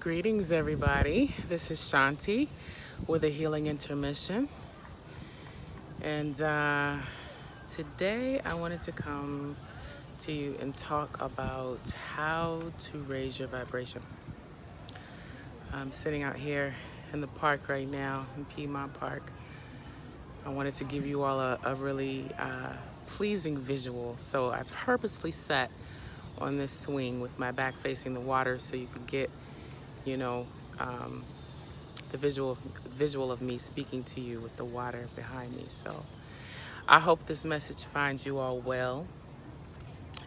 Greetings, everybody. This is Shanti with a Healing Intermission. And today I wanted to come to you and talk about how to raise your vibration. I'm sitting out here in the park right now, in Piedmont Park. I wanted to give you all a really pleasing visual. So I purposefully sat on this swing with my back facing the water so you could get, you know, the visual of me speaking to you with the water behind me. So I hope this message finds you all well.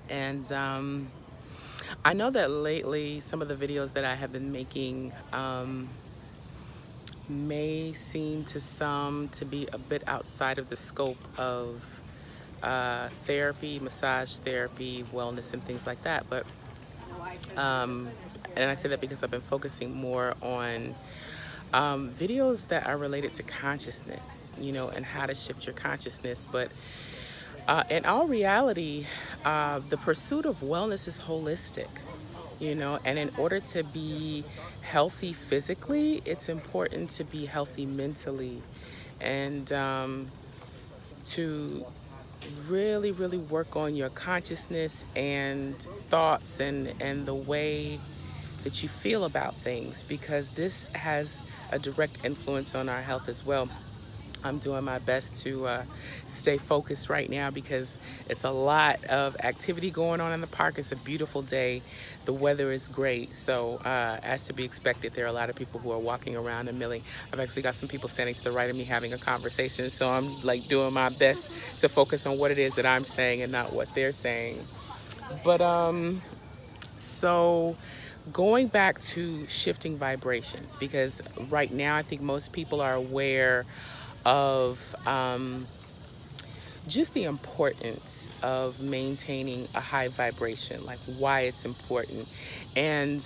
And I know that lately some of the videos that I have been making may seem to some to be a bit outside of the scope of therapy, massage therapy, wellness, and things like that. But and I say that because I've been focusing more on videos that are related to consciousness, and how to shift your consciousness. But in all reality, the pursuit of wellness is holistic, and in order to be healthy physically, it's important to be healthy mentally and to really, really work on your consciousness and thoughts and the way that you feel about things, because this has a direct influence on our health as well. I'm doing my best to stay focused right now because it's a lot of activity going on in the park. It's a beautiful day. The weather is great. So as to be expected, there are a lot of people who are walking around and milling. I've actually got some people standing to the right of me having a conversation. So I'm like doing my best to focus on what it is that I'm saying and not what they're saying. But so going back to shifting vibrations, because right now I think most people are aware of just the importance of maintaining a high vibration, like why it's important. And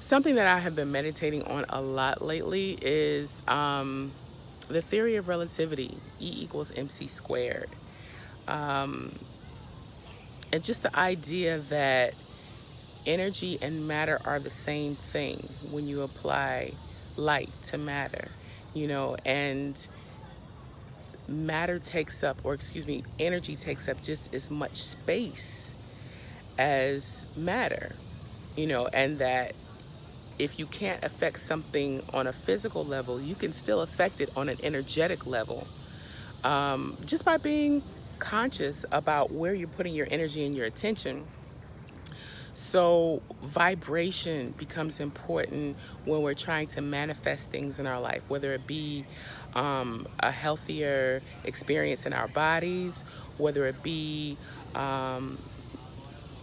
something that I have been meditating on a lot lately is the theory of relativity, E equals MC squared. And just the idea that energy and matter are the same thing when you apply light to matter, and energy takes up just as much space as matter, and that if you can't affect something on a physical level, you can still affect it on an energetic level, just by being conscious about where you're putting your energy and your attention. So vibration becomes important when we're trying to manifest things in our life, whether it be a healthier experience in our bodies, whether it be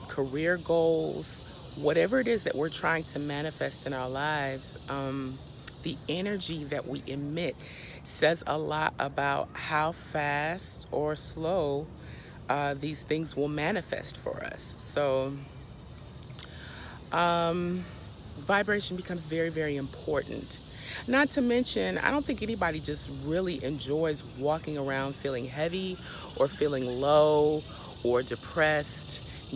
career goals, whatever it is that we're trying to manifest in our lives. The energy that we emit says a lot about how fast or slow these things will manifest for us. So vibration becomes very, very important. Not to mention, I don't think anybody just really enjoys walking around feeling heavy or feeling low or depressed.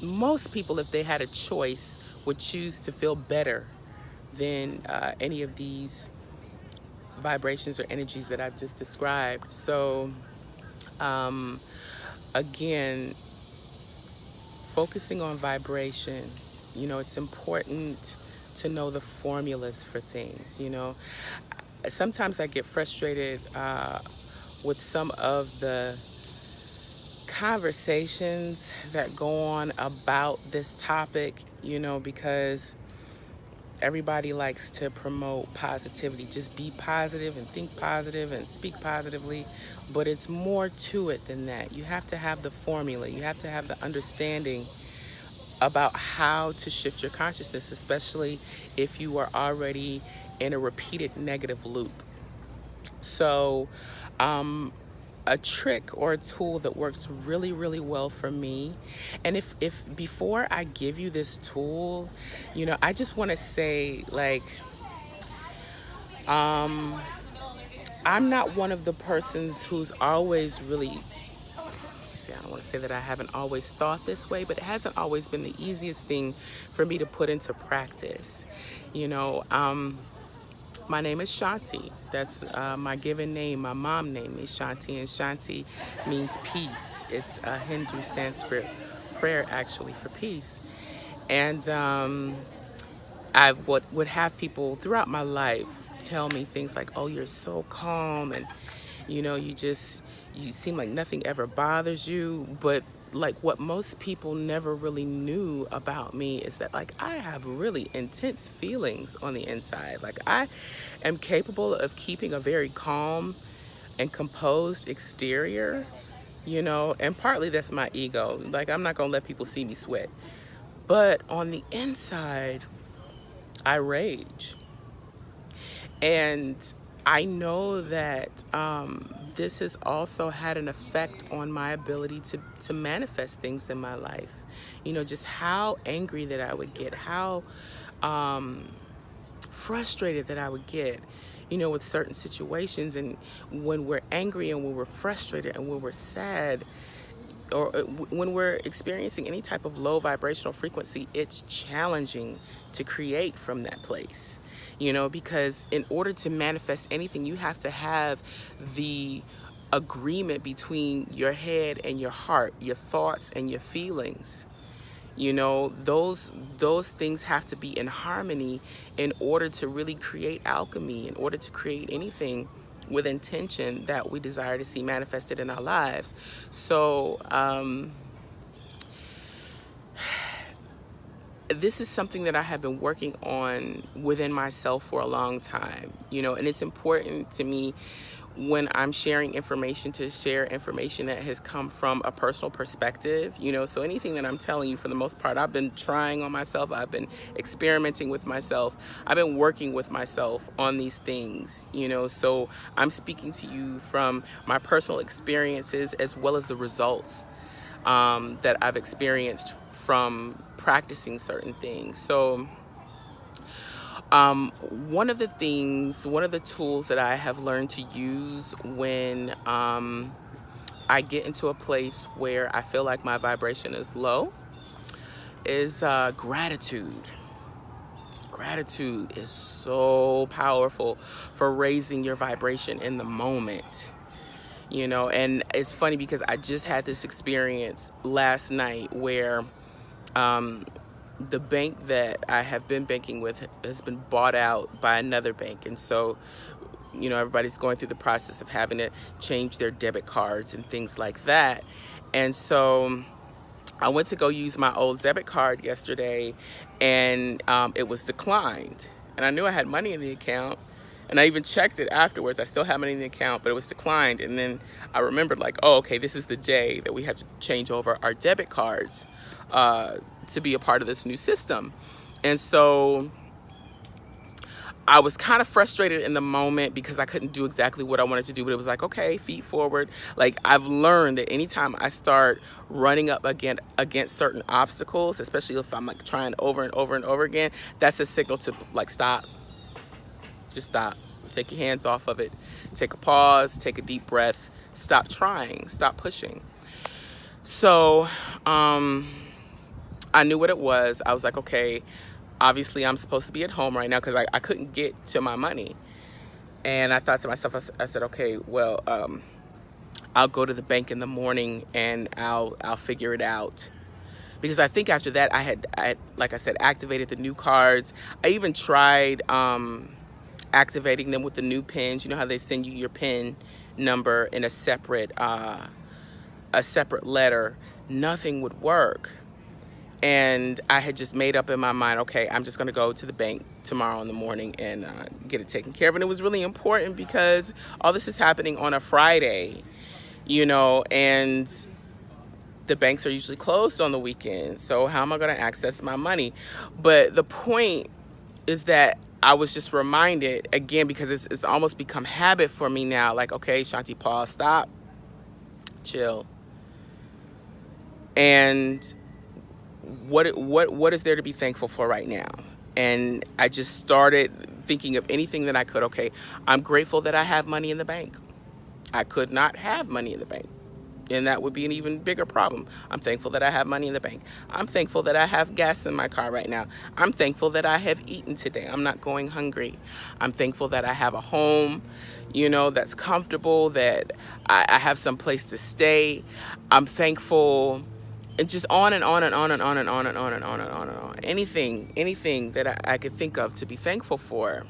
Most people, if they had a choice, would choose to feel better than any of these vibrations or energies that I've just described. So, again, focusing on vibration, it's important to know the formulas for things. Sometimes I get frustrated with some of the conversations that go on about this topic, because everybody likes to promote positivity. Just be positive and think positive and speak positively. But it's more to it than that. You have to have the formula. You have to have the understanding about how to shift your consciousness, especially if you are already in a repeated negative loop. So, a trick or a tool that works really, really well for me. And if before I give you this tool, I just want to say, like, I'm not one of the persons who's always really I don't want to say that I haven't always thought this way, but it hasn't always been the easiest thing for me to put into practice. You know, my name is Shanti. That's my given name. My mom named me Shanti, and Shanti means peace. It's a Hindu Sanskrit prayer, actually, for peace. And I would have people throughout my life tell me things like, "Oh, you're so calm, and you seem like nothing ever bothers you." But like what most people never really knew about me is that like I have really intense feelings on the inside. Like I am capable of keeping a very calm and composed exterior, and partly that's my ego. Like I'm not gonna let people see me sweat. But on the inside, I rage. And I know that this has also had an effect on my ability to manifest things in my life. Just how angry that I would get, how frustrated that I would get, with certain situations. And when we're angry and when we're frustrated and when we're sad, or when we're experiencing any type of low vibrational frequency, it's challenging to create from that place, because in order to manifest anything, you have to have the agreement between your head and your heart, your thoughts and your feelings. Those things have to be in harmony in order to really create alchemy, in order to create anything with intention that we desire to see manifested in our lives. So this is something that I have been working on within myself for a long time, and it's important to me when I'm sharing information to share information that has come from a personal perspective, so anything that I'm telling you, for the most part, I've been trying on myself, I've been experimenting with myself, I've been working with myself on these things, so I'm speaking to you from my personal experiences as well as the results that I've experienced from practicing certain things. So one of the tools that I have learned to use when I get into a place where I feel like my vibration is low is gratitude. Gratitude is so powerful for raising your vibration in the moment. And it's funny because I just had this experience last night where the bank that I have been banking with has been bought out by another bank. And so, everybody's going through the process of having to change their debit cards and things like that. And so I went to go use my old debit card yesterday, and it was declined. And I knew I had money in the account, and I even checked it afterwards. I still had money in the account, but it was declined. And then I remembered, like, oh, okay, this is the day that we have to change over our debit cards to be a part of this new system. And so I was kind of frustrated in the moment because I couldn't do exactly what I wanted to do, but it was like, okay, feet forward. Like I've learned that anytime I start running up against certain obstacles, especially if I'm like trying over and over and over again, that's a signal to like stop. Just stop. Take your hands off of it. Take a pause, take a deep breath, stop trying, stop pushing. So I knew what it was. I was like, okay, obviously I'm supposed to be at home right now because I couldn't get to my money. And I thought to myself, I said, okay, well, I'll go to the bank in the morning and I'll figure it out. Because I think after that, I had, like I said, activated the new cards. I even tried activating them with the new pins. You know how they send you your pin number in a separate letter. Nothing would work. And I had just made up in my mind, okay, I'm just going to go to the bank tomorrow in the morning and get it taken care of. And it was really important because all this is happening on a Friday, and the banks are usually closed on the weekend. So how am I going to access my money? But the point is that I was just reminded again, because it's almost become habit for me now. Like, okay, Shanti, pause, stop, chill. And what is there to be thankful for right now? And I just started thinking of anything that I could. Okay, I'm grateful that I have money in the bank. I could not have money in the bank and that would be an even bigger problem. I'm thankful that I have money in the bank. I'm thankful that I have gas in my car right now. I'm thankful that I have eaten today. I'm not going hungry. I'm thankful that I have a home, you know, that's comfortable, that I have some place to stay. I'm thankful, and just on and on and on and on and on and on and on and on and on. Anything that I could think of to be thankful for.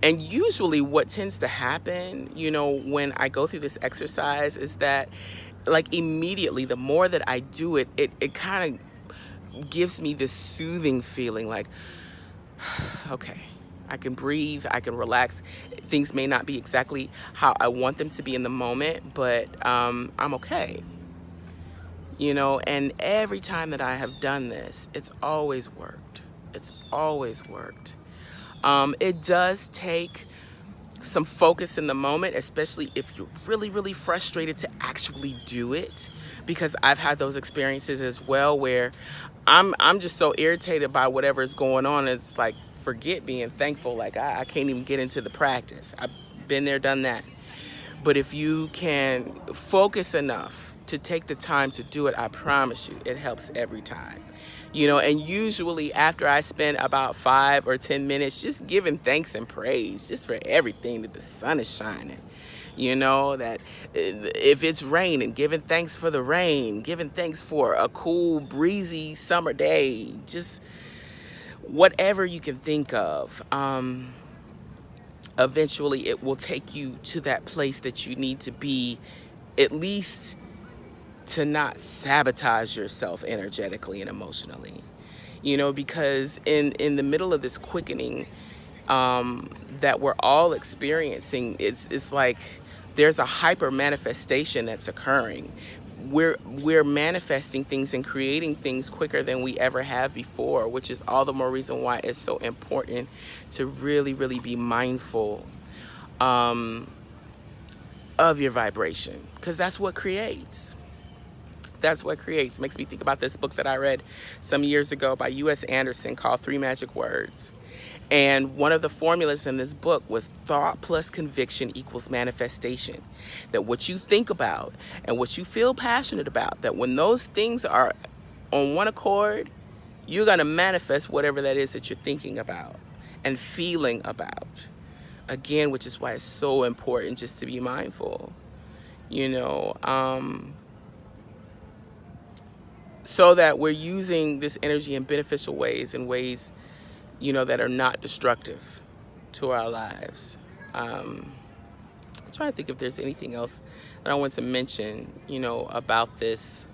And usually what tends to happen, you know, when I go through this exercise is that, like, immediately, the more that I do it, it kind of gives me this soothing feeling like, okay, I can breathe, I can relax. Things may not be exactly how I want them to be in the moment, but I'm okay. You know, and every time that I have done this, it's always worked. It's always worked. It does take some focus in the moment, especially if you're really, really frustrated to actually do it, because I've had those experiences as well where I'm just so irritated by whatever is going on. It's like, forget being thankful. Like, I can't even get into the practice. I've been there, done that. But if you can focus enough to take the time to do it, I promise you, it helps every time. You know, and usually after I spend about 5 or 10 minutes just giving thanks and praise just for everything, that the sun is shining, you know, that if it's raining, giving thanks for the rain, giving thanks for a cool, breezy summer day, just whatever you can think of. Eventually it will take you to that place that you need to be, at least to not sabotage yourself energetically and emotionally, you know, because in the middle of this quickening that we're all experiencing, it's like there's a hyper manifestation that's occurring. We're manifesting things and creating things quicker than we ever have before, which is all the more reason why it's so important to really, really be mindful of your vibration, because that's what creates. That's what creates. Makes me think about this book that I read some years ago by U.S. Anderson called 3 Magic Words. And one of the formulas in this book was thought plus conviction equals manifestation. That what you think about and what you feel passionate about, that when those things are on one accord, you're going to manifest whatever that is that you're thinking about and feeling about. Again, which is why it's so important just to be mindful, you know, so that we're using this energy in beneficial ways, in ways, you know, that are not destructive to our lives. I'm trying to think if there's anything else that I want to mention, you know, about this.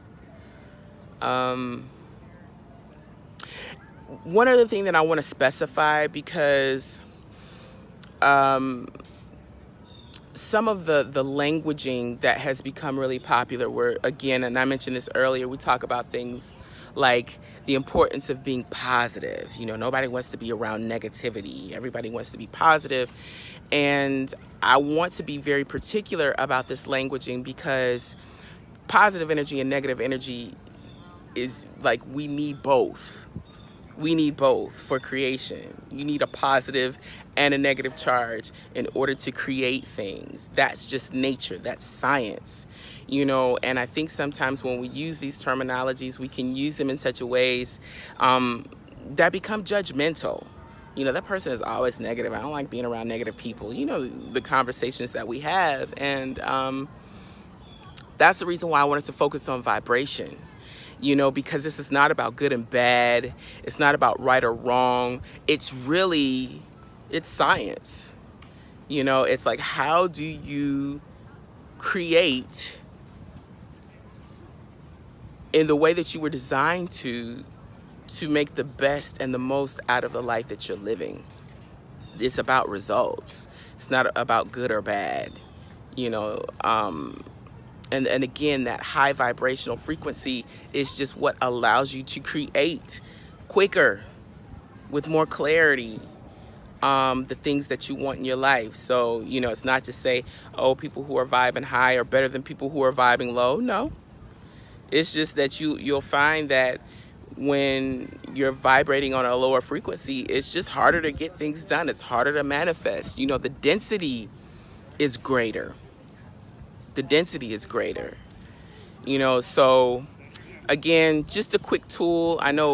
One other thing that I want to specify, because some of the languaging that has become really popular, where, again, and I mentioned this earlier, we talk about things like the importance of being positive. You know, nobody wants to be around negativity. Everybody wants to be positive. And I want to be very particular about this languaging, because positive energy and negative energy is like, we need both. We need both for creation. You need a positive and a negative charge in order to create things. That's just nature. That's science. You know, and I think sometimes when we use these terminologies, we can use them in such a ways that become judgmental. You know, that person is always negative. I don't like being around negative people. You know, the conversations that we have. And that's the reason why I wanted to focus on vibration. You know, because this is not about good and bad. It's not about right or wrong. It's science. You know, it's like, how do you create in the way that you were designed to make the best and the most out of the life that you're living? It's about results. It's not about good or bad, you know. And again, that high vibrational frequency is just what allows you to create quicker, with more clarity, the things that you want in your life. So, you know, it's not to say, oh, people who are vibing high are better than people who are vibing low. No. It's just that you'll find that when you're vibrating on a lower frequency, it's just harder to get things done. It's harder to manifest. You know, the density is greater. The density is greater. you know. So again, just a quick tool. I know